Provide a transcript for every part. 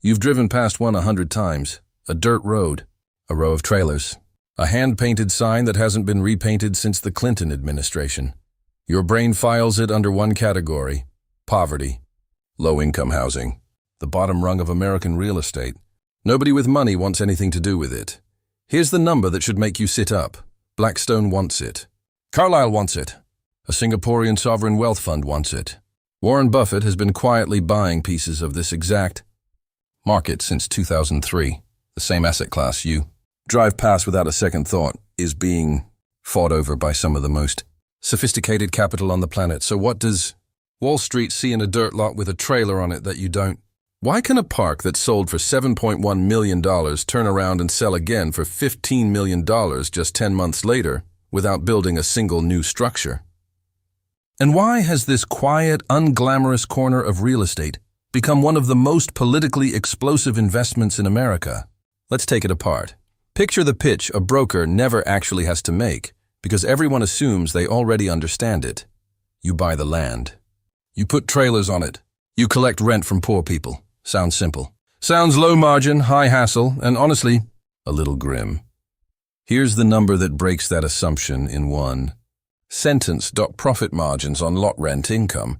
You've driven past one 100 times, a dirt road, a row of trailers, a hand-painted sign that hasn't been repainted since the Clinton administration. Your brain files it under one category: poverty, low-income housing, the bottom rung of American real estate. Nobody with money wants anything to do with it. Here's the number that should make you sit up. Blackstone wants it. Carlyle wants it. A Singaporean sovereign wealth fund wants it. Warren Buffett has been quietly buying pieces of this exact market since 2003. The same asset class you drive past without a second thought is being fought over by some of the most sophisticated capital on the planet. So what does Wall Street see in a dirt lot with a trailer on it that you don't? Why can a park that sold for $7.1 million turn around and sell again for $15 million just 10 months later without building a single new structure? And why has this quiet, unglamorous corner of real estate become one of the most politically explosive investments in America? Let's take it apart. Picture the pitch a broker never actually has to make because everyone assumes they already understand it. You buy the land. You put trailers on it. You collect rent from poor people. Sounds simple. Sounds low margin, high hassle, and honestly, a little grim. Here's the number that breaks that assumption in one sentence. Profit margins on lot rent income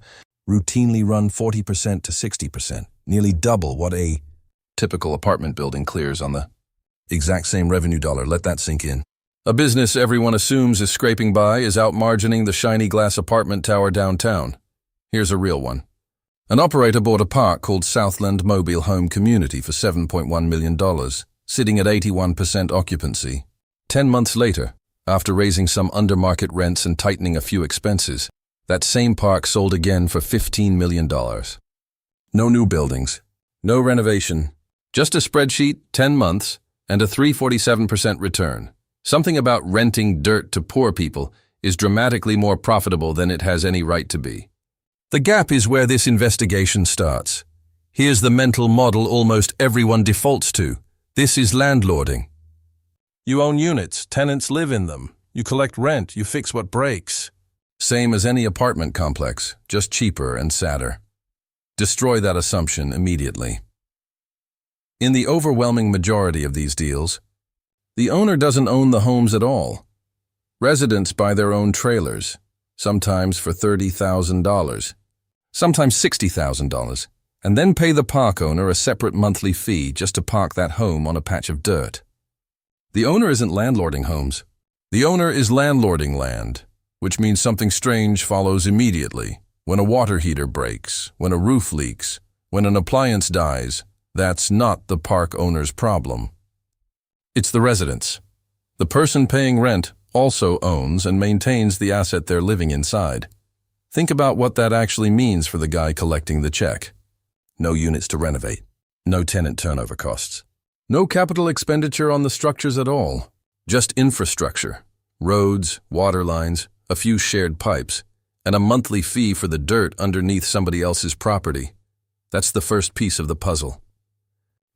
routinely run 40% to 60%, nearly double what a typical apartment building clears on the exact same revenue dollar. Let that sink in. A business everyone assumes is scraping by is out-margining the shiny glass apartment tower downtown. Here's a real one. An operator bought a park called Southland Mobile Home Community for $7.1 million, sitting at 81% occupancy. 10 months later, after raising some under-market rents and tightening a few expenses, that same park sold again for $15 million. No new buildings, no renovation, just a spreadsheet, 10 months, and a 347% return. Something about renting dirt to poor people is dramatically more profitable than it has any right to be. The gap is where this investigation starts. Here's the mental model almost everyone defaults to. This is landlording. You own units, tenants live in them. You collect rent, you fix what breaks. Same as any apartment complex, just cheaper and sadder. Destroy that assumption immediately. In the overwhelming majority of these deals, the owner doesn't own the homes at all. Residents buy their own trailers, sometimes for $30,000, sometimes $60,000, and then pay the park owner a separate monthly fee just to park that home on a patch of dirt. The owner isn't landlording homes. The owner is landlording land, which means something strange follows immediately. When a water heater breaks, when a roof leaks, when an appliance dies, that's not the park owner's problem. It's the residents. The person paying rent also owns and maintains the asset they're living inside. Think about what that actually means for the guy collecting the check. No units to renovate, no tenant turnover costs, no capital expenditure on the structures at all, just infrastructure, roads, water lines, a few shared pipes, and a monthly fee for the dirt underneath somebody else's property. That's the first piece of the puzzle.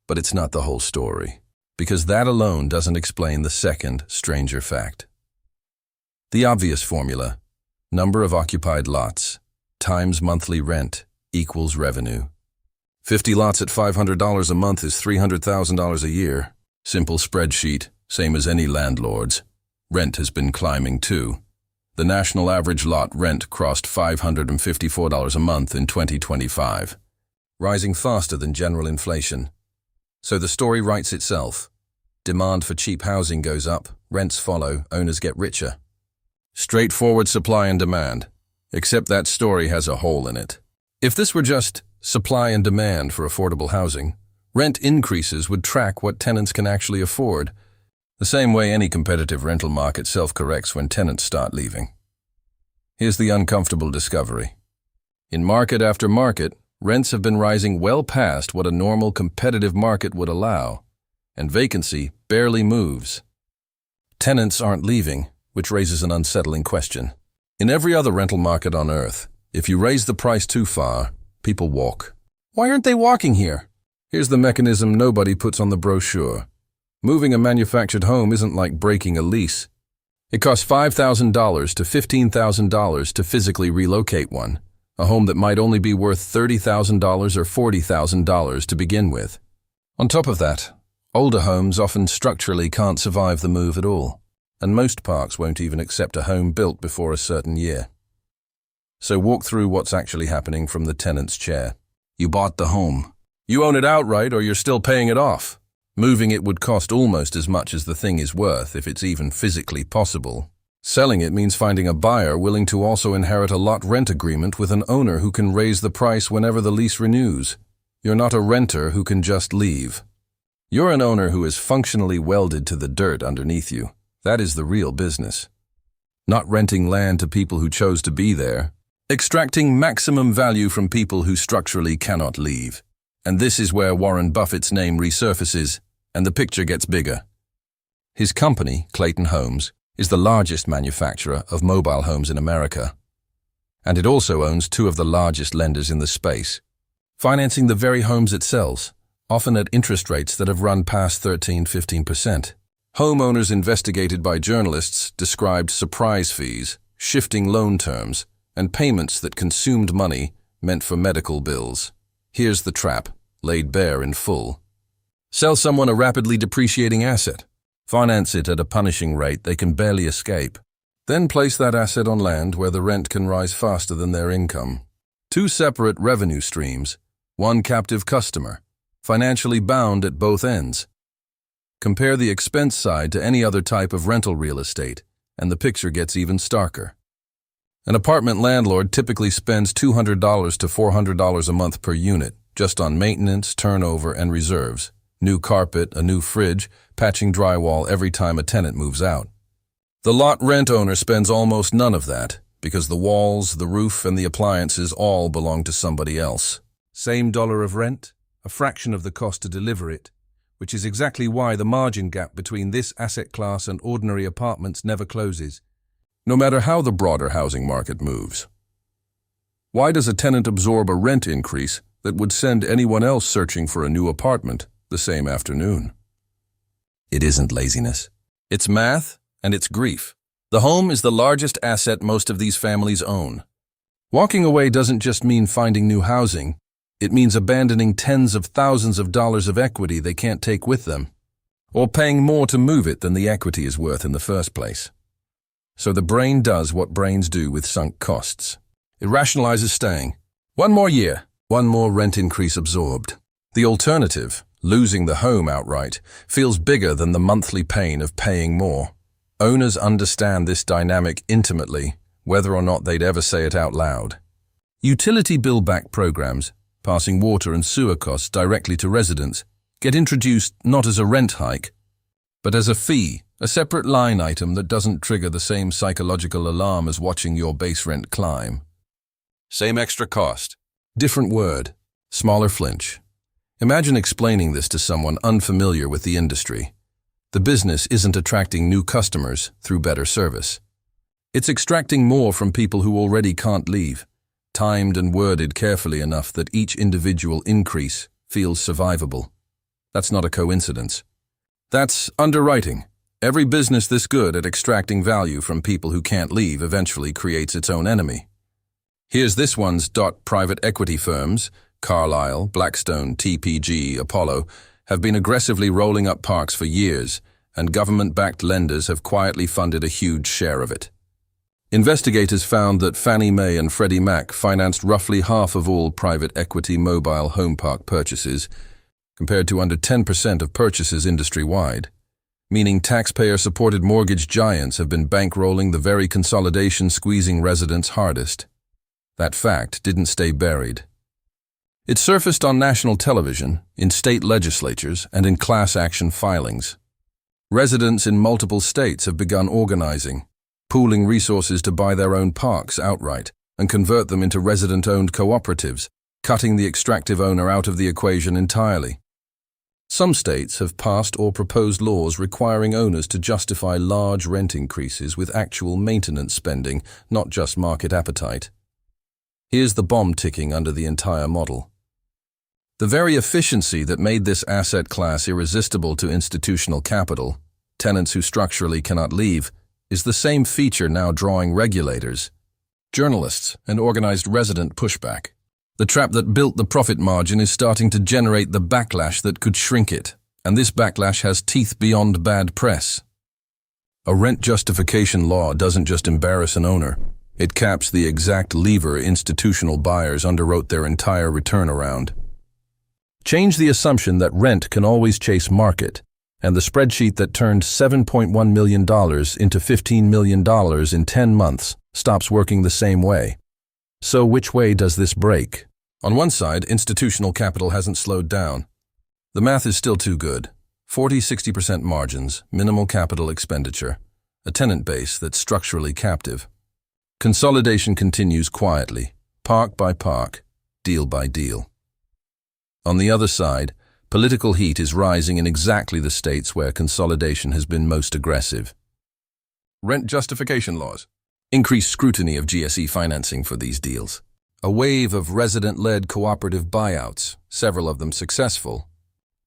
But it's not the whole story, because that alone doesn't explain the second, stranger fact. The obvious formula: number of occupied lots times monthly rent equals revenue. 50 lots at $500 a month is $300,000 a year. Simple spreadsheet, same as any landlord's. Rent has been climbing too. The national average lot rent crossed $554 a month in 2025, rising faster than general inflation. So the story writes itself. Demand for cheap housing goes up, rents follow, owners get richer. Straightforward supply and demand, except that story has a hole in it. If this were just supply and demand for affordable housing, rent increases would track what tenants can actually afford, the same way any competitive rental market self-corrects when tenants start leaving. Here's the uncomfortable discovery. In market after market, rents have been rising well past what a normal competitive market would allow, and vacancy barely moves. Tenants aren't leaving, which raises an unsettling question. In every other rental market on Earth, if you raise the price too far, people walk. Why aren't they walking here? Here's the mechanism nobody puts on the brochure. Moving a manufactured home isn't like breaking a lease. It costs $5,000 to $15,000 to physically relocate one, a home that might only be worth $30,000 or $40,000 to begin with. On top of that, older homes often structurally can't survive the move at all, and most parks won't even accept a home built before a certain year. So walk through what's actually happening from the tenant's chair. You bought the home. You own it outright or you're still paying it off. Moving it would cost almost as much as the thing is worth if it's even physically possible. Selling it means finding a buyer willing to also inherit a lot rent agreement with an owner who can raise the price whenever the lease renews. You're not a renter who can just leave. You're an owner who is functionally welded to the dirt underneath you. That is the real business. Not renting land to people who chose to be there. Extracting maximum value from people who structurally cannot leave. And this is where Warren Buffett's name resurfaces, and the picture gets bigger. His company, Clayton Homes, is the largest manufacturer of mobile homes in America. And it also owns two of the largest lenders in the space, financing the very homes it sells, often at interest rates that have run past 13–15%. Homeowners investigated by journalists described surprise fees, shifting loan terms, and payments that consumed money meant for medical bills. Here's the trap, laid bare in full. Sell someone a rapidly depreciating asset. Finance it at a punishing rate they can barely escape. Then place that asset on land where the rent can rise faster than their income. Two separate revenue streams, one captive customer, financially bound at both ends. Compare the expense side to any other type of rental real estate, and the picture gets even starker. An apartment landlord typically spends $200 to $400 a month per unit, just on maintenance, turnover, and reserves. New carpet, a new fridge, patching drywall every time a tenant moves out. The lot rent owner spends almost none of that, because the walls, the roof, and the appliances all belong to somebody else. Same dollar of rent, a fraction of the cost to deliver it, which is exactly why the margin gap between this asset class and ordinary apartments never closes, no matter how the broader housing market moves. Why does a tenant absorb a rent increase that would send anyone else searching for a new apartment the same afternoon? It isn't laziness. It's math, and it's grief. The home is the largest asset most of these families own. Walking away doesn't just mean finding new housing. It means abandoning tens of thousands of dollars of equity they can't take with them, or paying more to move it than the equity is worth in the first place. So the brain does what brains do with sunk costs. It rationalizes staying. One more year, one more rent increase absorbed. The alternative, losing the home outright, feels bigger than the monthly pain of paying more. Owners understand this dynamic intimately, whether or not they'd ever say it out loud. Utility bill-back programs, passing water and sewer costs directly to residents, get introduced not as a rent hike, but as a fee, a separate line item that doesn't trigger the same psychological alarm as watching your base rent climb. Same extra cost, different word, smaller flinch. Imagine explaining this to someone unfamiliar with the industry. The business isn't attracting new customers through better service. It's extracting more from people who already can't leave, timed and worded carefully enough that each individual increase feels survivable. That's not a coincidence. That's underwriting. Every business this good at extracting value from people who can't leave eventually creates its own enemy. Here's this one's. Private equity firms, Carlyle, Blackstone, TPG, Apollo, have been aggressively rolling up parks for years, and government-backed lenders have quietly funded a huge share of it. Investigators found that Fannie Mae and Freddie Mac financed roughly half of all private equity mobile home park purchases, compared to under 10% of purchases industry-wide, meaning taxpayer-supported mortgage giants have been bankrolling the very consolidation squeezing residents hardest. That fact didn't stay buried. It surfaced on national television, in state legislatures, and in class action filings. Residents in multiple states have begun organizing, pooling resources to buy their own parks outright and convert them into resident-owned cooperatives, cutting the extractive owner out of the equation entirely. Some states have passed or proposed laws requiring owners to justify large rent increases with actual maintenance spending, not just market appetite. Here's the bomb ticking under the entire model. The very efficiency that made this asset class irresistible to institutional capital, tenants who structurally cannot leave, is the same feature now drawing regulators, journalists, and organized resident pushback. The trap that built the profit margin is starting to generate the backlash that could shrink it, and this backlash has teeth beyond bad press. A rent justification law doesn't just embarrass an owner, it caps the exact lever institutional buyers underwrote their entire return around. Change the assumption that rent can always chase market, and the spreadsheet that turned $7.1 million into $15 million in 10 months stops working the same way. So which way does this break? On one side, institutional capital hasn't slowed down. The math is still too good. 40–60% margins, minimal capital expenditure, a tenant base that's structurally captive. Consolidation continues quietly, park by park, deal by deal. On the other side, political heat is rising in exactly the states where consolidation has been most aggressive. Rent justification laws. Increased scrutiny of GSE financing for these deals. A wave of resident-led cooperative buyouts, several of them successful,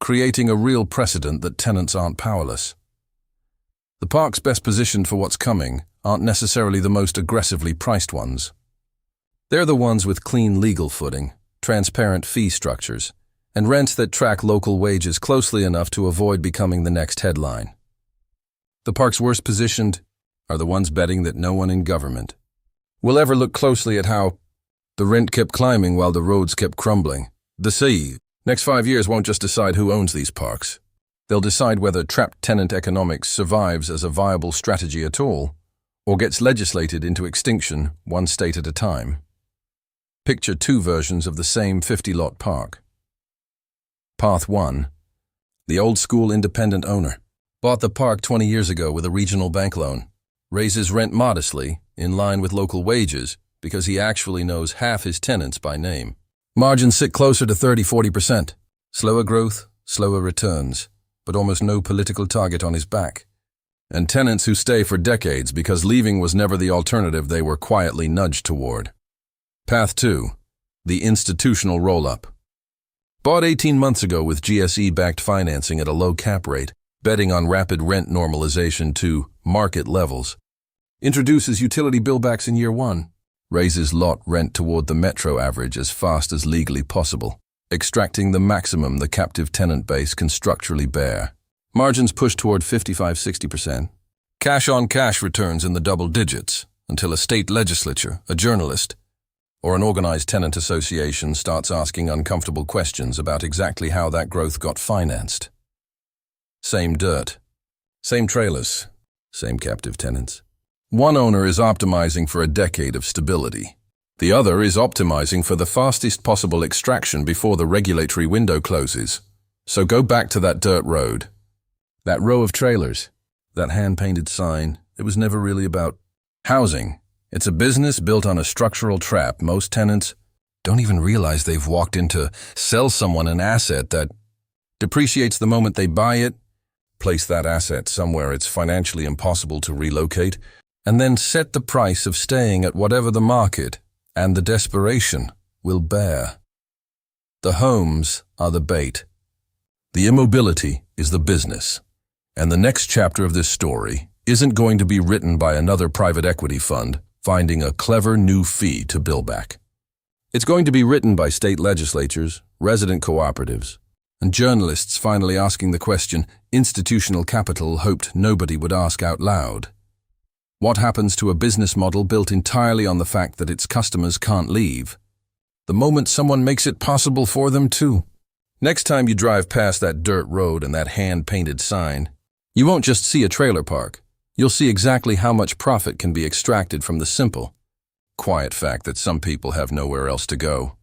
creating a real precedent that tenants aren't powerless. The parks best positioned for what's coming aren't necessarily the most aggressively priced ones. They're the ones with clean legal footing, transparent fee structures, and rents that track local wages closely enough to avoid becoming the next headline. The parks worst positioned are the ones betting that no one in government will ever look closely at how the rent kept climbing while the roads kept crumbling. The next 5 years won't just decide who owns these parks. They'll decide whether trapped tenant economics survives as a viable strategy at all, or gets legislated into extinction one state at a time. Picture two versions of the same 50-lot park. Path 1. The old-school independent owner bought the park 20 years ago with a regional bank loan, raises rent modestly, in line with local wages, because he actually knows half his tenants by name. Margins sit closer to 30–40%. Slower growth, slower returns, but almost no political target on his back. And tenants who stay for decades because leaving was never the alternative they were quietly nudged toward. Path 2. The institutional roll-up. Bought 18 months ago with GSE-backed financing at a low cap rate, betting on rapid rent normalization to market levels. Introduces utility billbacks in year 1. Raises lot rent toward the metro average as fast as legally possible, extracting the maximum the captive tenant base can structurally bear. Margins push toward 55–60%. Cash-on-cash returns in the double digits until a state legislature, a journalist, or an organized tenant association starts asking uncomfortable questions about exactly how that growth got financed. Same dirt, same trailers, same captive tenants. One owner is optimizing for a decade of stability. The other is optimizing for the fastest possible extraction before the regulatory window closes. So go back to that dirt road. That row of trailers, that hand-painted sign, it was never really about housing. It's a business built on a structural trap. Most tenants don't even realize they've walked in to sell someone an asset that depreciates the moment they buy it, place that asset somewhere it's financially impossible to relocate, and then set the price of staying at whatever the market and the desperation will bear. The homes are the bait. The immobility is the business. And the next chapter of this story isn't going to be written by another private equity fund finding a clever new fee to bill back. It's going to be written by state legislatures, resident cooperatives, and journalists finally asking the question institutional capital hoped nobody would ask out loud. What happens to a business model built entirely on the fact that its customers can't leave, the moment someone makes it possible for them to? Next time you drive past that dirt road and that hand-painted sign, you won't just see a trailer park. You'll see exactly how much profit can be extracted from the simple, quiet fact that some people have nowhere else to go.